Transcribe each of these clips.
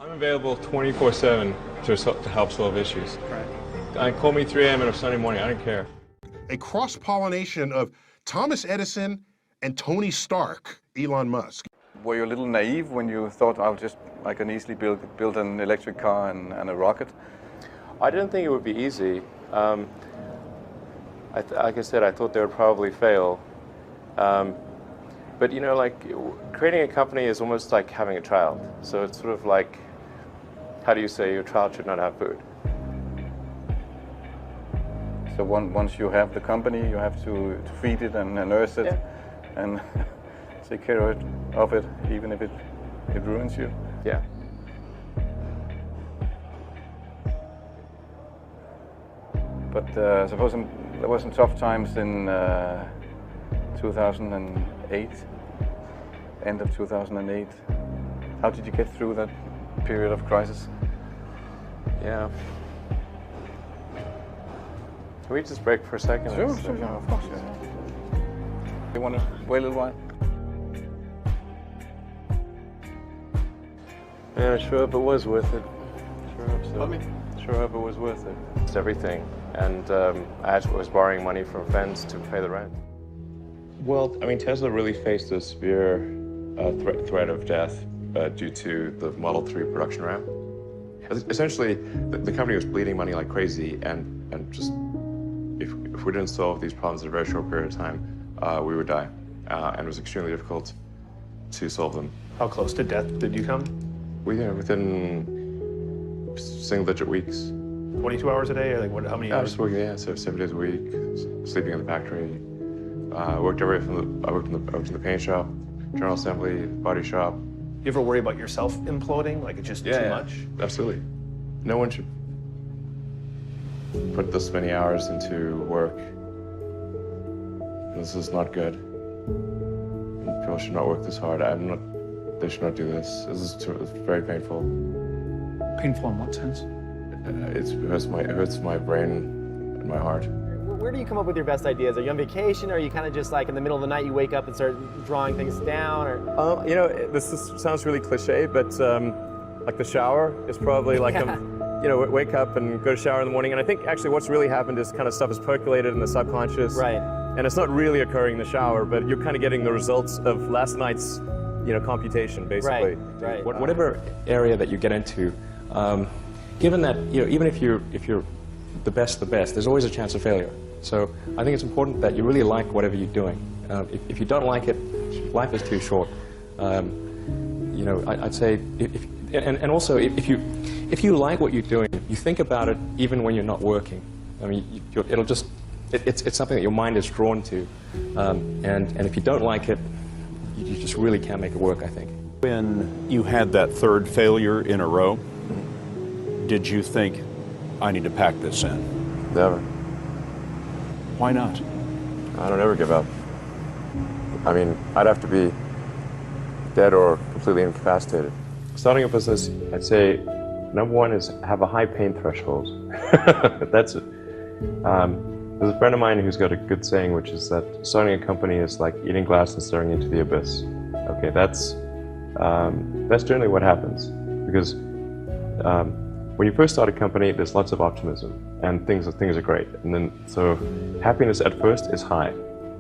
I'm available 24/7 to help solve issues. Right. Call me 3 a.m. on a Sunday morning, I don't care. A cross-pollination of Thomas Edison and Tony Stark, Elon Musk. Were you a little naive when you thought I can easily build an electric car and a rocket? I didn't think it would be easy. Like I said, I thought they would probably fail. But you know, like creating a company is almost like having a child. So it's sort of like, how do you say your child should not have food? So once you have the company, you have to feed it and nurse it, and take care of it, even if it ruins you. Yeah. But suppose there was some tough times in 2008, end of 2008. How did you get through that period of crisis? Yeah. Can we just break for a second? Sure, of course. Yeah. You want to wait a little while? Yeah, sure hope it was worth it. Sure hope so. Pardon me? Sure hope it was worth it. It's everything. And I was borrowing money from friends to pay the rent. Well, I mean, Tesla really faced a severe threat of death due to the Model 3 production ramp. Essentially, the company was bleeding money like crazy, and just if we didn't solve these problems in a very short period of time, we would die. And it was extremely difficult to solve them. How close to death did you come? Within single-digit weeks. 22 hours a day, or like what? How many I hours? was working, so 7 days a week, sleeping in the factory. I worked in the paint shop, general assembly, body shop. You ever worry about yourself imploding? Like it's just too much? Absolutely. No one should put this many hours into work. This is not good. People should not work this hard. They should not do this. It's very painful. Painful in what sense? It hurts my brain and my heart. Where do you come up with your best ideas? Are you on vacation, or are you kind of just like in the middle of the night you wake up and start drawing things down? Or You know, sounds really cliche, but like the shower is probably like wake up and go to shower in the morning. And I think actually what's really happened is kind of stuff is percolated in the subconscious. Right. And it's not really occurring in the shower, but you're kind of getting the results of last night's computation, basically. Right. Whatever area that you get into, given that even if you're the best, there's always a chance of failure. So I think it's important that you really like whatever you're doing. If you don't like it, life is too short. I'd say and also if you like what you're doing, you think about it even when you're not working. I mean, it's something that your mind is drawn to, and if you don't like it, you just really can't make it work, I think. When you had that third failure in a row, did you think, I need to pack this in? Never. Why not? I don't ever give up. I mean, I'd have to be dead or completely incapacitated. Starting a business, I'd say, number one is have a high pain threshold. That's it. There's a friend of mine who's got a good saying, which is that starting a company is like eating glass and staring into the abyss. Okay, that's generally what happens, because when you first start a company, there's lots of optimism and things are great, and then so happiness at first is high.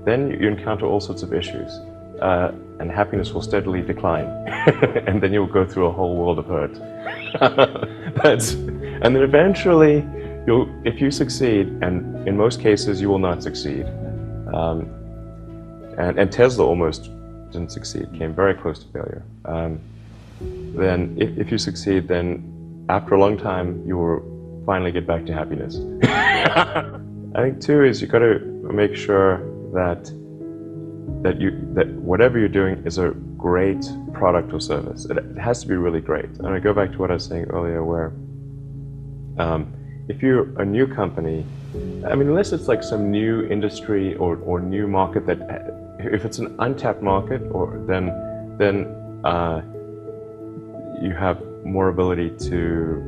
Then you encounter all sorts of issues, and happiness will steadily decline, and then you'll go through a whole world of hurt. And then eventually, if you succeed, and in most cases you will not succeed, and Tesla almost didn't succeed, came very close to failure. Then if you succeed, then after a long time you will finally get back to happiness. I think too is you got to make sure that whatever you're doing is a great product or service. It has to be really great. And I go back to what I was saying earlier, where if you're a new company, I mean, unless it's like some new industry or new market if it's an untapped market, then you have more ability to,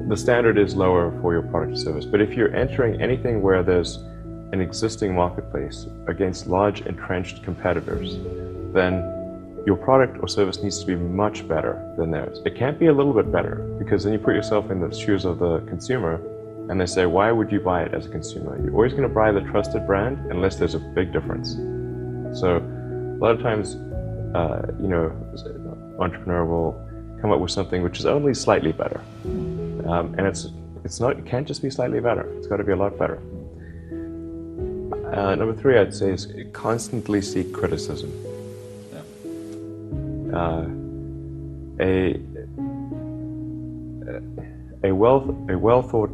the standard is lower for your product or service. But if you're entering anything where there's an existing marketplace against large entrenched competitors, then your product or service needs to be much better than theirs. It can't be a little bit better, because then you put yourself in the shoes of the consumer and they say, why would you buy it as a consumer? You're always going to buy the trusted brand unless there's a big difference. So a lot of times, you know, an entrepreneur will come up with something which is only slightly better. And it can't just be slightly better. It's got to be a lot better. Number 3, I'd say, is constantly seek criticism. A well thought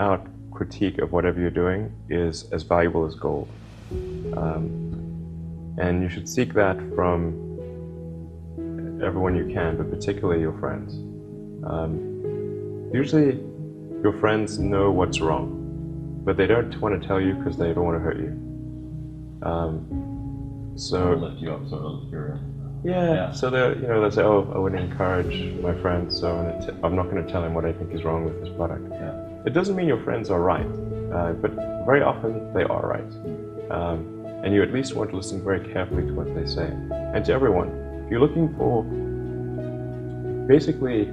out critique of whatever you're doing is as valuable as gold. And you should seek that from everyone you can, but particularly your friends. Usually your friends know what's wrong, but they don't want to tell you because they don't want to hurt you. So lift you up, sort of. yeah. So they say, oh, I wouldn't encourage my friend, so I'm not going to tell him what I think is wrong with this product. Yeah. It doesn't mean your friends are right, but very often they are right. And you at least want to listen very carefully to what they say. And to everyone, if you're looking for, basically,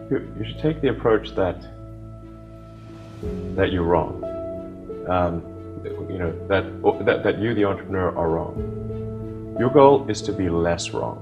you should take the approach that you're wrong. You know, that you, the entrepreneur, are wrong. Your goal is to be less wrong.